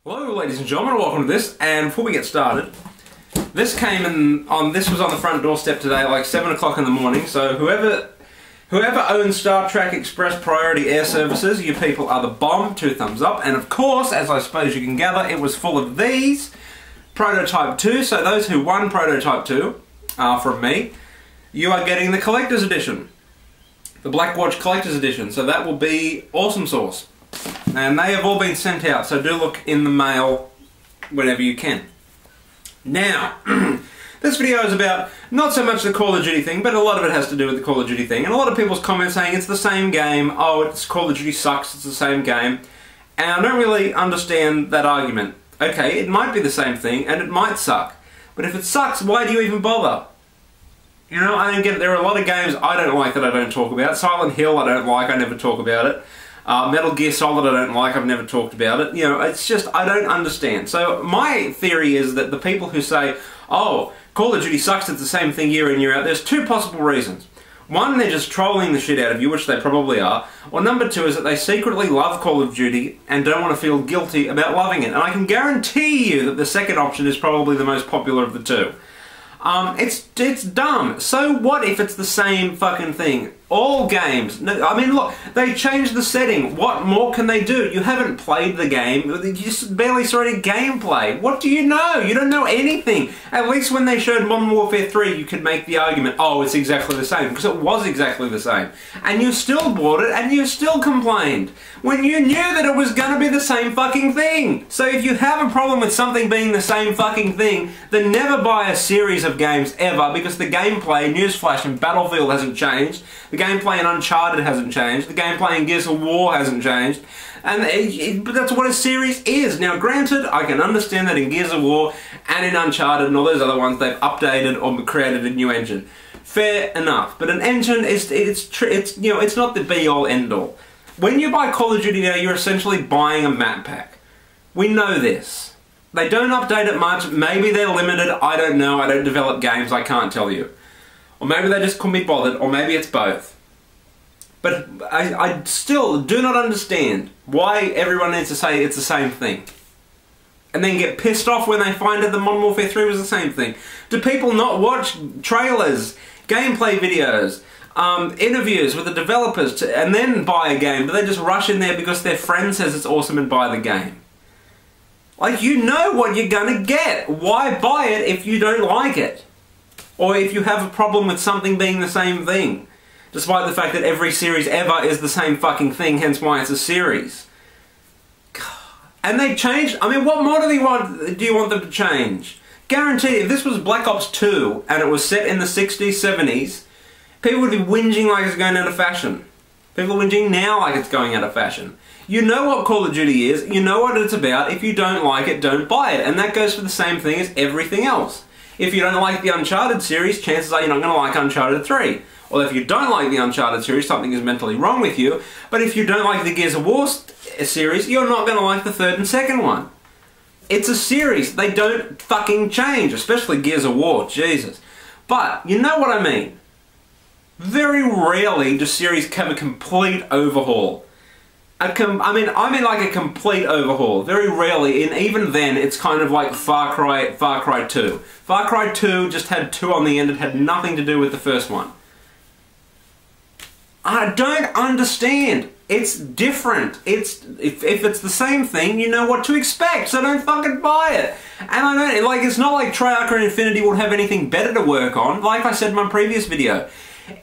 Hello ladies and gentlemen, welcome to this, and before we get started, this was on the front doorstep today like 7 o'clock in the morning, so whoever owns Star Trek Express Priority Air Services, you people are the bomb, 2 thumbs up, and of course, as I suppose you can gather, it was full of these, Prototype 2, so those who won Prototype 2, from me, you are getting the Collector's Edition, the Black Watch Collector's Edition, so that will be awesome sauce. And they have all been sent out, so do look in the mail whenever you can. Now, this video is about not so much the Call of Duty thing, but a lot of it has to do with the Call of Duty thing. And a lot of people's comments saying it's the same game, oh, it's Call of Duty sucks, it's the same game. And I don't really understand that argument. Okay, it might be the same thing, and it might suck. But if it sucks, why do you even bother? You know, I don't get it. There are a lot of games I don't like that I don't talk about. Silent Hill I don't like, I never talk about it. Metal Gear Solid I don't like, I've never talked about it. You know, it's just, I don't understand. So my theory is that the people who say, oh, Call of Duty sucks, it's the same thing year in, year out, there's 2 possible reasons. One, they're just trolling the shit out of you, which they probably are. Or number 2 is that they secretly love Call of Duty and don't want to feel guilty about loving it. And I can guarantee you that the second option is probably the most popular of the 2. It's dumb. So what if it's the same fucking thing? All games. No, I mean, look, they changed the setting. What more can they do? You haven't played the game. You just barely saw any gameplay. What do you know? You don't know anything. At least when they showed Modern Warfare 3, you could make the argument, oh, it's exactly the same, because it was exactly the same. And you still bought it, and you still complained, when you knew that it was gonna be the same fucking thing. So if you have a problem with something being the same fucking thing, then never buy a series of games ever, because the gameplay, newsflash, in Battlefield hasn't changed. The gameplay in Uncharted hasn't changed. The gameplay in Gears of War hasn't changed. And but that's what a series is. Now granted, I can understand that in Gears of War and in Uncharted and all those other ones they've updated or created a new engine. Fair enough. But an engine is you know, it's not the be all end all. When you buy Call of Duty now, you're essentially buying a map pack. We know this. They don't update it much. Maybe they're limited. I don't know. I don't develop games. I can't tell you. Or maybe they just couldn't be bothered, or maybe it's both. But I still do not understand why everyone needs to say it's the same thing. And then get pissed off when they find out that Modern Warfare 3 was the same thing. Do people not watch trailers, gameplay videos, interviews with the developers and then buy a game? Do they just rush in there because their friend says it's awesome and buy the game? Like, you know what you're gonna get. Why buy it if you don't like it? Or if you have a problem with something being the same thing. Despite the fact that every series ever is the same fucking thing, hence why it's a series. God. And they changed, I mean, what more do you want them to change? Guarantee, if this was Black Ops 2 and it was set in the 60s, 70s, people would be whinging like it's going out of fashion. People are whinging now like it's going out of fashion. You know what Call of Duty is, you know what it's about. If you don't like it, don't buy it. And that goes for the same thing as everything else. If you don't like the Uncharted series, chances are you're not going to like Uncharted 3. Or if you don't like the Uncharted series, something is mentally wrong with you. But if you don't like the Gears of War series, you're not going to like the 3rd and 2nd one. It's a series. They don't fucking change, especially Gears of War, Jesus. But, you know what I mean. Very rarely do series have a complete overhaul. I mean like a complete overhaul. Very rarely, and even then, it's kind of like Far Cry 2. Far Cry 2 just had 2 on the end, it had nothing to do with the first one. I don't understand. It's different. If it's the same thing, you know what to expect, so don't fucking buy it. And I don't, like, it's not like Treyarch or Infinity will have anything better to work on, like I said in my previous video.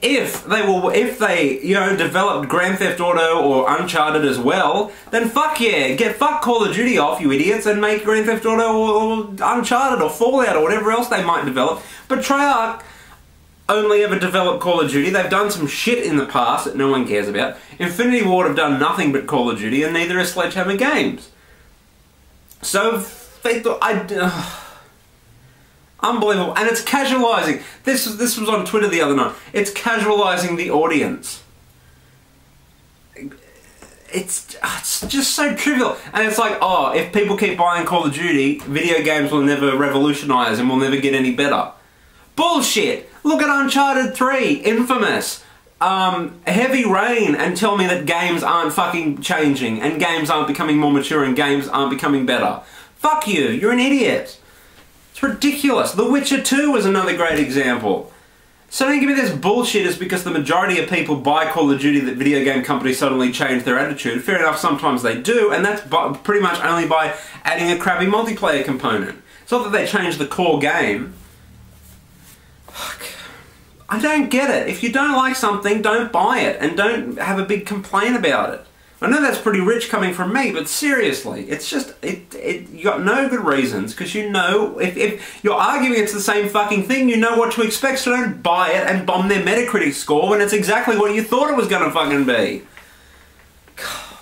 If they, you know, developed Grand Theft Auto or Uncharted as well, then fuck yeah, fuck Call of Duty off, you idiots, and make Grand Theft Auto or Uncharted or Fallout or whatever else they might develop. But Treyarch only ever developed Call of Duty. They've done some shit in the past that no one cares about. Infinity Ward have done nothing but Call of Duty, and neither has Sledgehammer Games. So, unbelievable. And it's casualising. This was on Twitter the other night. It's casualising the audience. It's just so trivial. And it's like, oh, if people keep buying Call of Duty, video games will never revolutionise and will never get any better. Bullshit! Look at Uncharted 3, Infamous, heavy rain and tell me that games aren't fucking changing and games aren't becoming more mature and games aren't becoming better. Fuck you, you're an idiot. It's ridiculous. The Witcher 2 was another great example. So don't give me this bullshit is because the majority of people buy Call of Duty that video game companies suddenly change their attitude. Fair enough, sometimes they do, and that's pretty much only by adding a crappy multiplayer component. It's not that they change the core game. Fuck. I don't get it. If you don't like something, don't buy it, and don't have a big complaint about it. I know that's pretty rich coming from me, but seriously, it's just, you got no good reasons, because you know, if you're arguing it's the same fucking thing, you know what to expect, so don't buy it and bomb their Metacritic score when it's exactly what you thought it was going to fucking be. God.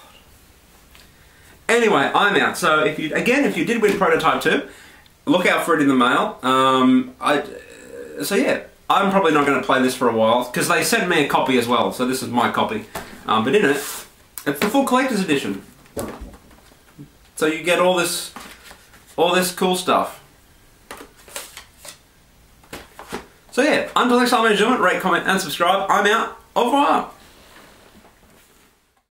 Anyway, I'm out. So if you did win Prototype 2, look out for it in the mail. So yeah, I'm probably not going to play this for a while, because they sent me a copy as well, so this is my copy. But in it, it's the full collector's edition. So you get all this cool stuff. So yeah, until next time I do it, rate, comment and subscribe. I'm out. Au revoir.